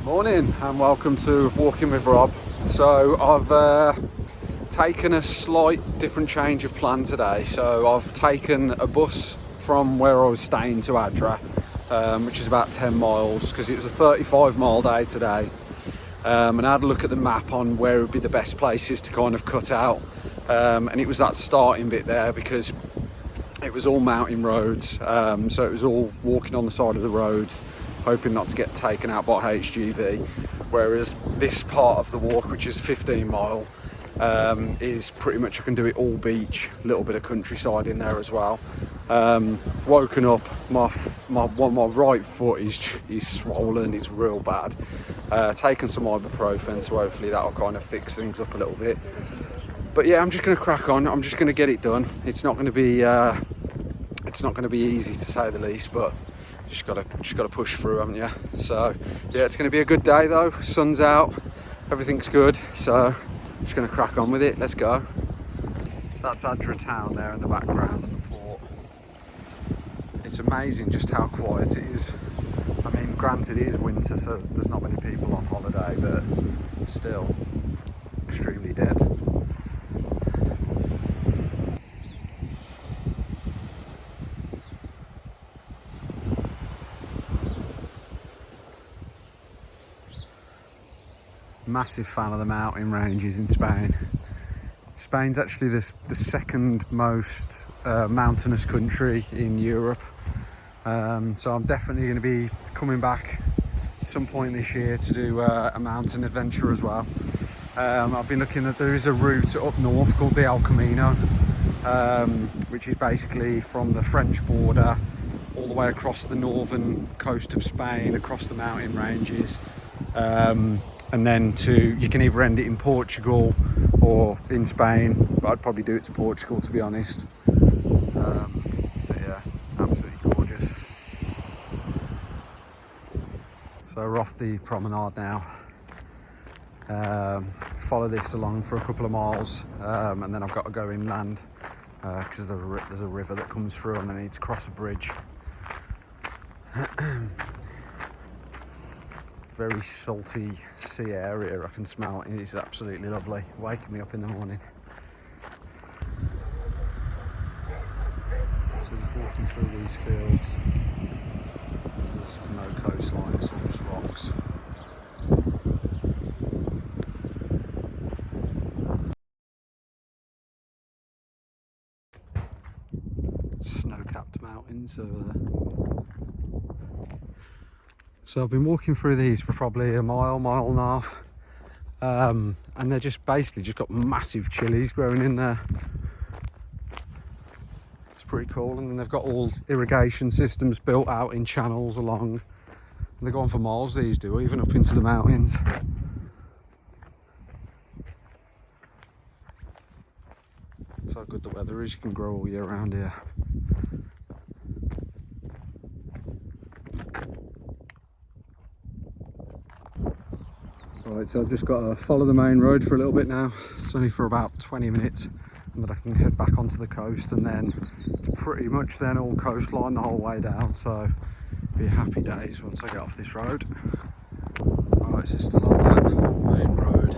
Morning and welcome to Walking with Rob. So I've taken a slight different change of plan today. So I've taken a bus from where I was staying to Adra, which is about 10 miles because it was a 35-mile day today. And I had a look at the map on where would be the best places to kind of cut out. And it was that starting bit there because it was all mountain roads. So it was all walking on the side of the roads, hoping not to get taken out by HGV, whereas this part of the walk, which is 15 mile, is pretty much I can do it all beach, a little bit of countryside in there as well. Woken up, my right foot is swollen, it's real bad. Taken some ibuprofen, so hopefully that'll kind of fix things up a little bit. But yeah, I'm just going to crack on. I'm just going to get it done. It's not going to be easy to say the least, but just gotta push through, haven't you? So yeah, it's going to be a good day though. Sun's out, everything's good, so just going to crack on with it. Let's go. So that's Adra town there in the background and the port. It's amazing just how quiet it is. I mean, granted it is winter, so there's not many people on holiday, but still extremely dead. Massive fan of the mountain ranges in Spain. Spain's actually the second most mountainous country in Europe. So I'm definitely going to be coming back at some point this year to do a mountain adventure as well. I've been looking at, there is a route up north called the El Camino, which is basically from the French border all the way across the northern coast of Spain, across the mountain ranges. And then you can either end it in Portugal or in Spain, but I'd probably do it to Portugal, to be honest. But yeah, absolutely gorgeous. So we're off the promenade now. Follow this along for a couple of miles, and then I've got to go inland because there's a river that comes through and I need to cross a bridge. Very salty sea area, I can smell it. It's absolutely lovely, waking me up in the morning. So just walking through these fields, there's no coastline, so just rocks. Snow-capped mountains over there. So I've been walking through these for probably a mile and a half, and they're just basically just got massive chilies growing in there. It's pretty cool, and then they've got all irrigation systems built out in channels along, and they go on for miles, these do, even up into the mountains. That's how good the weather is, you can grow all year round here. Right, so I've just got to follow the main road for a little bit now. It's only for about 20 minutes, and then I can head back onto the coast, and then it's pretty much then all coastline the whole way down, so it'll be happy days once I get off this road. Right, so still on that main road.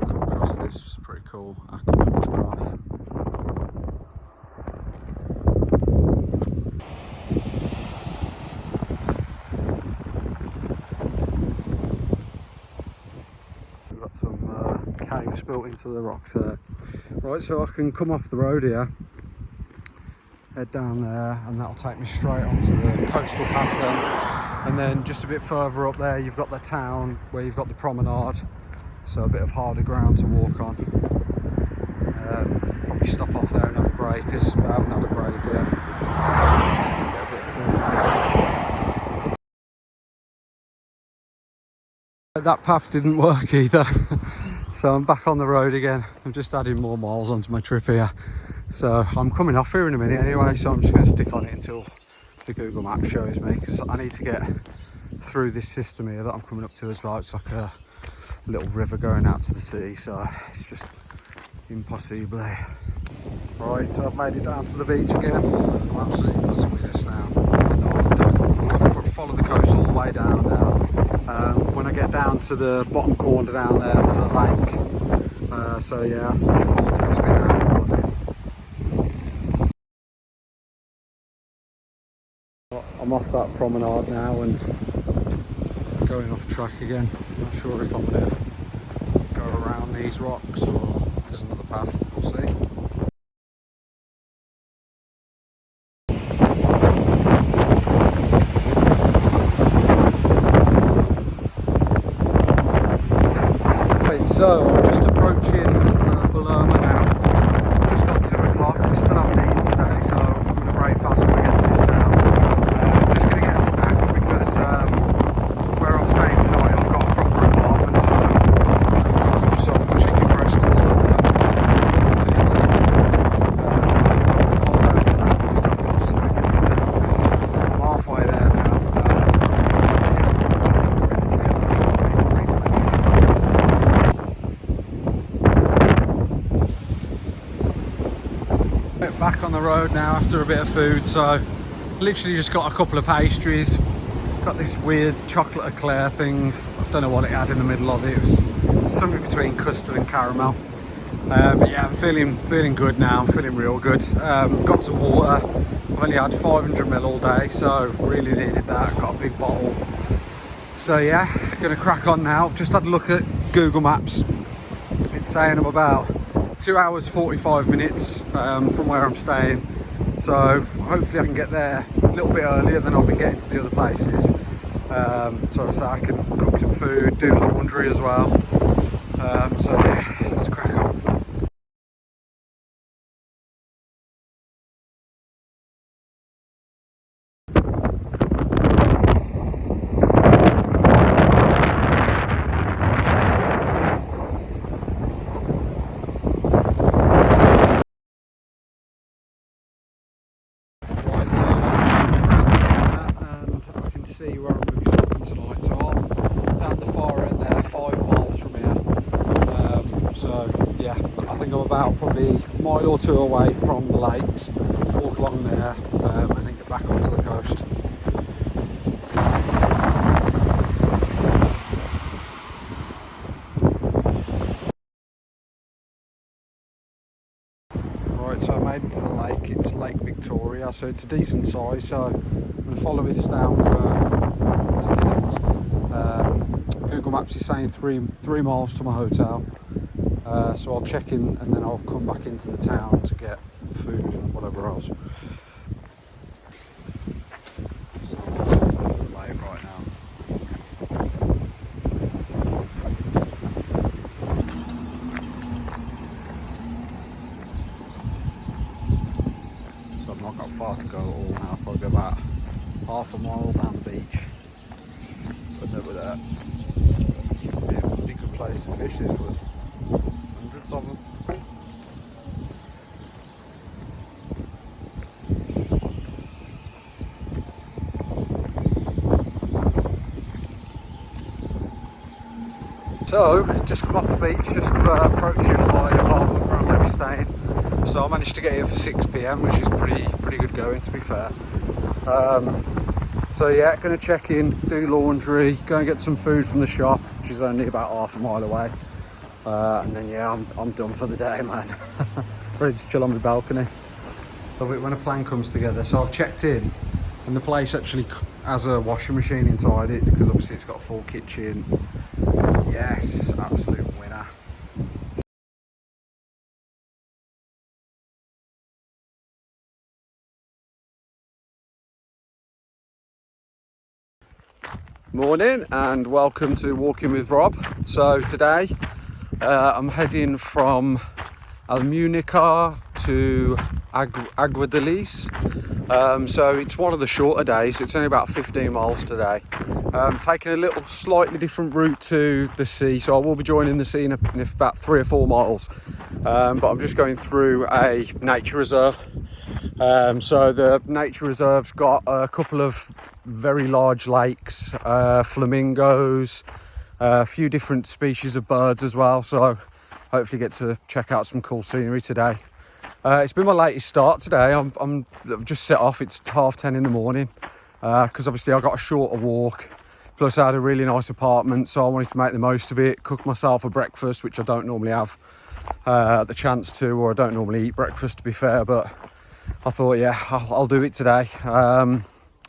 Come across this, it's pretty cool aqueduct graph. Caves built into the rocks there. Right, so I can come off the road here, head down there, and that'll take me straight onto the coastal path then. And then just a bit further up there you've got the town where you've got the promenade, so a bit of harder ground to walk on. Probably stop off there and have a break, because I haven't had a break yet. Get a bit full. That path didn't work either. So I'm back on the road again. I'm just adding more miles onto my trip here. So I'm coming off here in a minute anyway, so I'm just going to stick on it until the Google Maps shows me, because I need to get through this system here that I'm coming up to as well. It's like a little river going out to the sea, so it's just impossible. Right, so I've made it down to the beach again. I'm absolutely buzzing with this now. I know I've follow the coast all the way down now. When I get down to the bottom corner down there, there's a lake. So yeah, I'm looking forward to this bit now. I'm off that promenade now and going off track again. Not sure if I'm going to go around these rocks or if there's another path, we'll see. So I'm just approaching Palermo now. Just got 2 o'clock. I still haven't eaten today, so I'm going to break fast when I get to this town. I'm just going to get a snack because where I'm staying tonight, I've got a proper apartment, so I can cook up some chicken breast and stuff and fit it in. So I think I'll pop down for that and just have a little snack in this town because I'm halfway there now. So yeah, I'm looking for energy and I'm ready to replenish. Back on the road now after a bit of food, so literally just got a couple of pastries. Got this weird chocolate eclair thing. I don't know what it had in the middle of it. It was something between custard and caramel. But yeah, I'm feeling good now. I'm feeling real good. Got some water. I've only had 500ml all day, so really needed that. Got a big bottle. So yeah, gonna crack on now. I've just had a look at Google Maps. It's saying I'm about 2 hours 45 minutes from where I'm staying, so hopefully I can get there a little bit earlier than I've been getting to the other places, so I can cook some food, do laundry as well. So yeah, let's crack on. See where I'm going to be stopping tonight, so I'm down the far end there, 5 miles from here. So yeah, I think I'm about probably a mile or two away from the lakes. Walk along there and then get back onto the coast. Right, so I made it to the lake. It's Lake Victoria, so it's a decent size. So I'm going to follow this down for to the next. Google Maps is saying three miles to my hotel, so I'll check in and then I'll come back into the town to get food and whatever else. So I'm late right now. So I've not got far to go at all now. Probably about half a mile down the beach. But never that. Be a pretty good place to fish, this would. Hundreds of them. So, just come off the beach, just approaching my apartment where I'm going to be staying. So I managed to get here for 6 PM, which is pretty good going, to be fair. So yeah, going to check in, do laundry, go and get some food from the shop, which is only about half a mile away. And then yeah, I'm done for the day, man. Ready to chill on my balcony. Love it when a plan comes together. So I've checked in, and the place actually has a washing machine inside it, because obviously it's got a full kitchen. Yes, absolute winner. Morning and welcome to Walking with Rob. So today I'm heading from Almunica to Aguadulce. So it's one of the shorter days. It's only about 15 miles today. Taking a little slightly different route to the sea, so I will be joining the sea in about 3 or 4 miles. But I'm just going through a nature reserve. So the nature reserve's got a couple of very large lakes, flamingos, a few different species of birds as well, so hopefully get to check out some cool scenery today. It's been my latest start today. I've just set off. It's 10:30 in the morning because obviously I got a shorter walk Plus I had a really nice apartment, so I wanted to make the most of it, cook myself a breakfast, which I don't normally have the chance to, or I don't normally eat breakfast, to be fair, but I thought, yeah, I'll do it today.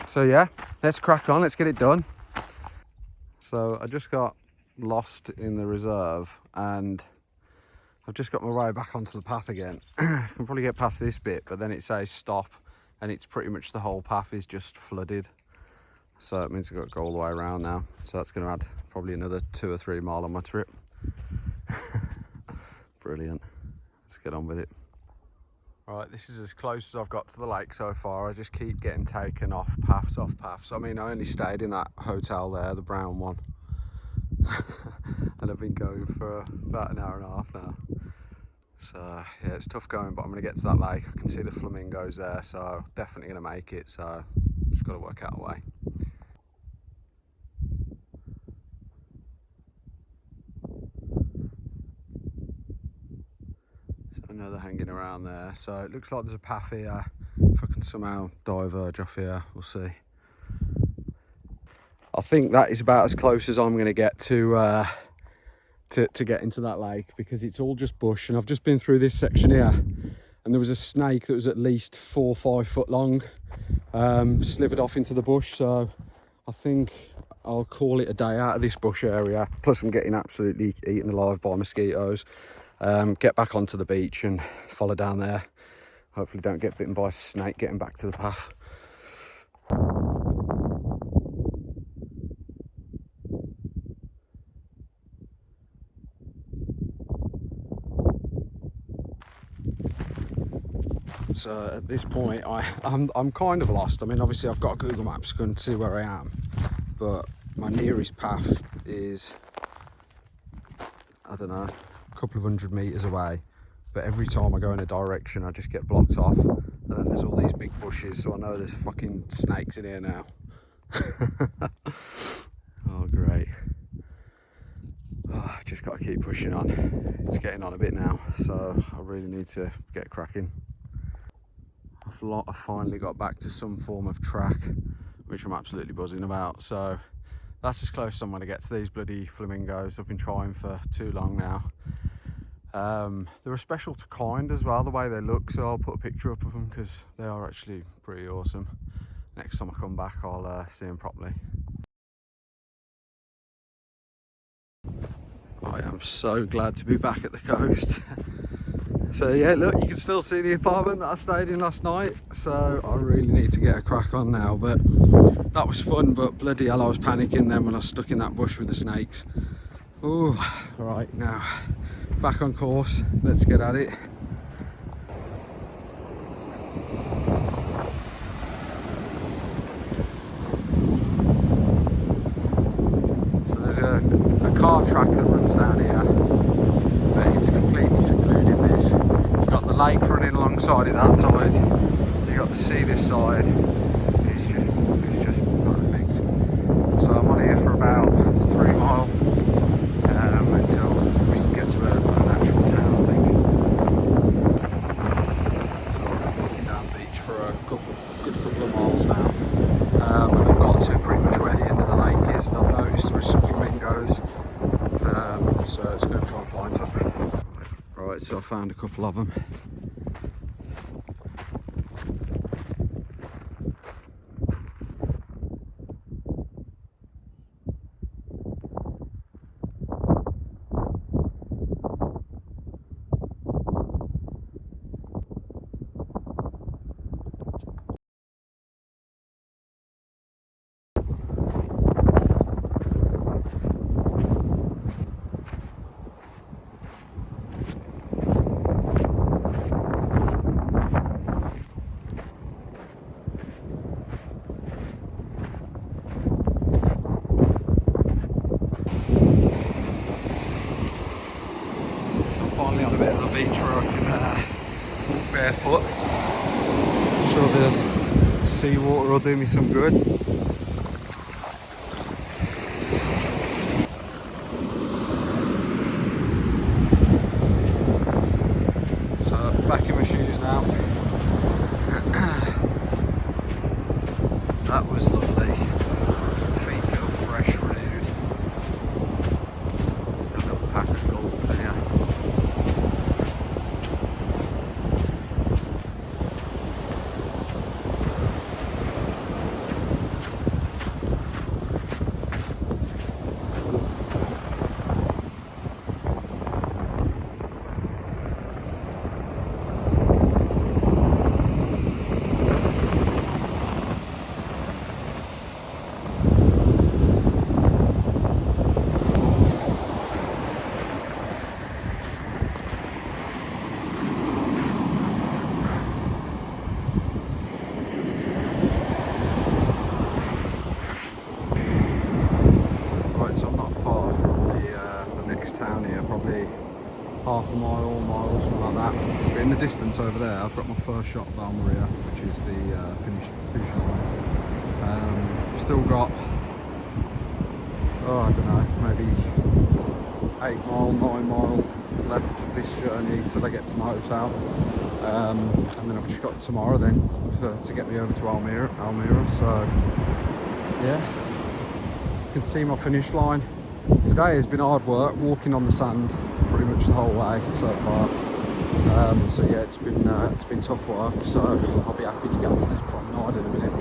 So yeah, let's crack on, let's get it done. So I just got lost in the reserve and I've just got my way back onto the path again. I can probably get past this bit, but then it says stop and it's pretty much the whole path is just flooded. So it means I've got to go all the way around now. So that's going to add probably another 2 or 3 miles on my trip. Brilliant. Let's get on with it. Right, this is as close as I've got to the lake so far. I just keep getting taken off paths. I mean, I only stayed in that hotel there, the brown one. And I've been going for about an hour and a half now. So yeah, it's tough going, but I'm going to get to that lake. I can see the flamingos there, so definitely going to make it. So just got to work out a way. So I know they're hanging around there. So it looks like there's a path here. If I can somehow diverge off here, we'll see. I think that is about as close as I'm going to get to get into that lake, because it's all just bush, and I've just been through this section here and there was a snake that was at least 4 or 5 foot long, slithered off into the bush. So I think I'll call it a day out of this bush area. Plus I'm getting absolutely eaten alive by mosquitoes. Get back onto the beach and follow down there. Hopefully don't get bitten by a snake getting back to the path. So at this point I'm kind of lost. I mean, obviously I've got Google Maps going to see where I am, but my nearest path is, I don't know, a couple of 100 meters away, but every time I go in a direction I just get blocked off, and then there's all these big bushes, so I know there's fucking snakes in here now. Oh great. Oh, just got to keep pushing on. It's getting on a bit now, so I really need to get cracking. I've finally got back to some form of track, which I'm absolutely buzzing about. So that's as close as I'm going to get to these bloody flamingos. I've been trying for too long now. They're a special to kind as well, the way they look, so I'll put a picture up of them because they are actually pretty awesome. Next time I come back I'll see them properly. I am so glad to be back at the coast. So yeah, look, you can still see the apartment that I stayed in last night. So I really need to get a crack on now, but that was fun, but bloody hell I was panicking then when I was stuck in that bush with the snakes. Ooh, right, now back on course, let's get at it. So there's a car track that runs down here, but it's completely secluded. You've got the lake running alongside it that side, you've got the sea this side. It's just perfect. So I'm on here for about 3 miles until we can get to an actual town, I think. So I'm walking down the beach for a good couple of miles now, and I've got to pretty much where the end of the lake is, and I've noticed there are some flamingos, so it's going to try and find some. Right, so I found a couple of them. So I'm finally on a bit of the beach where I can walk barefoot. I'm sure the seawater will do me some good. So back in my shoes now. That was lovely. Feet feel fresh, half a mile, something like that. But in the distance over there, I've got my first shot of Almeria, which is the finish line. Still got, I don't know, maybe 8 mile, 9 mile left of this journey till I get to my hotel. And then I've just got tomorrow then to get me over to Almeria. So yeah, you can see my finish line. Today has been hard work, walking on the sand pretty much the whole way so far. So yeah, it's been tough work. So I'll be happy to get onto this promenade in a minute.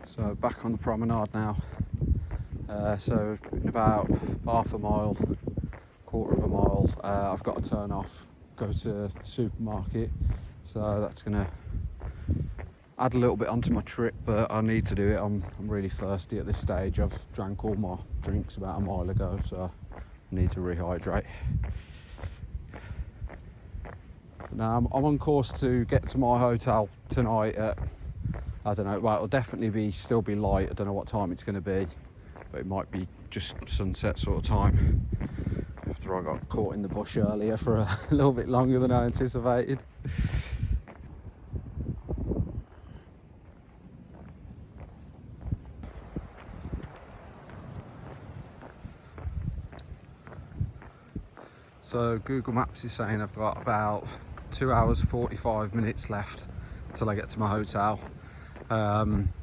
So back on the promenade now. So in about half a mile, quarter of a mile, I've got to turn off, go to the supermarket. So that's gonna add a little bit onto my trip, but I need to do it. I'm really thirsty at this stage. I've drank all my drinks about a mile ago, so I need to rehydrate. Now I'm on course to get to my hotel tonight at, I don't know, well, it'll definitely still be light. I don't know what time it's going to be, but it might be just sunset sort of time, after I got caught in the bush earlier for a little bit longer than I anticipated. So Google Maps is saying I've got about 2 hours 45 minutes left till I get to my hotel.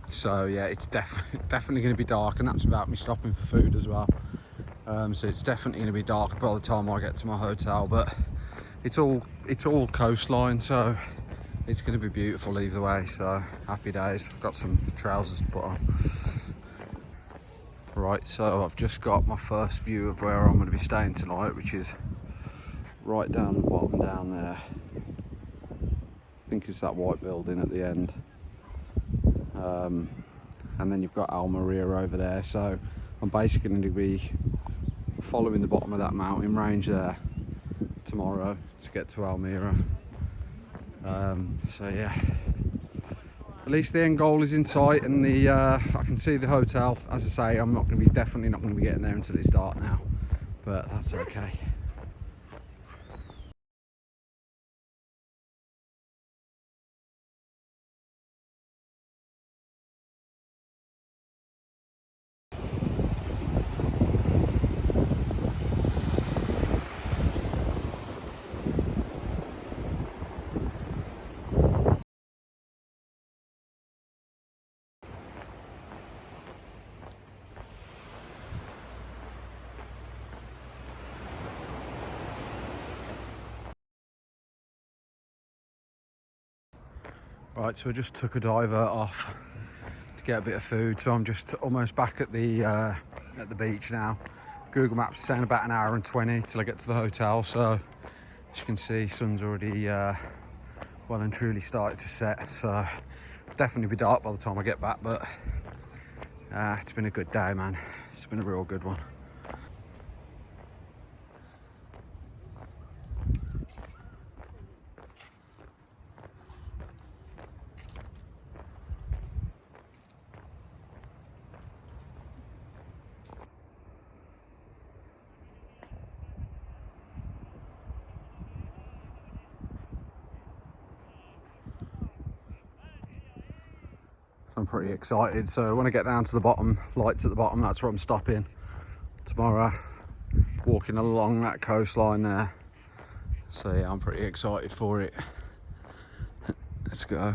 So yeah, it's definitely going to be dark, and that's without me stopping for food as well. So it's definitely going to be dark by the time I get to my hotel, but it's all coastline, so it's going to be beautiful either way. So happy days. I've got some trousers to put on. Right, so I've just got my first view of where I'm going to be staying tonight, which is right down the bottom down there. I think it's that white building at the end. And then you've got Almeria over there, so I'm basically going to be following the bottom of that mountain range there tomorrow to get to Almeria. So yeah, at least the end goal is in sight, and I can see the hotel. As I say, I'm definitely not going to be getting there until it's dark now, but that's okay. Right, so I just took a diver off to get a bit of food, so I'm just almost back at the beach now. Google Maps is saying about 1 hour and 20 till I get to the hotel, so as you can see, sun's already well and truly started to set, so definitely be dark by the time I get back, but it's been a good day, man. It's been a real good one. I'm pretty excited. So when I get down to the bottom, lights at the bottom, that's where I'm stopping tomorrow, walking along that coastline there. So yeah, I'm pretty excited for it. Let's go.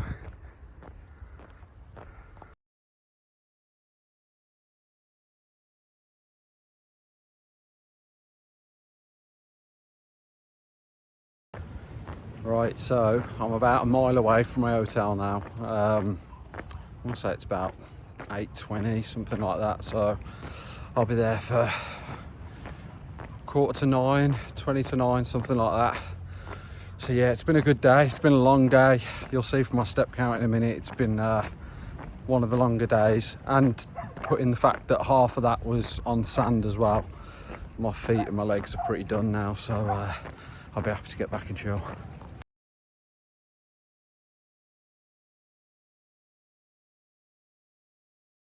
Right, so I'm about a mile away from my hotel now. I want to say it's about 8:20, something like that. So I'll be there for 8:45, 20 to 9, something like that. So yeah, it's been a good day. It's been a long day. You'll see from my step count in a minute. It's been one of the longer days, and put in the fact that half of that was on sand as well. My feet and my legs are pretty done now, so I'll be happy to get back and chill.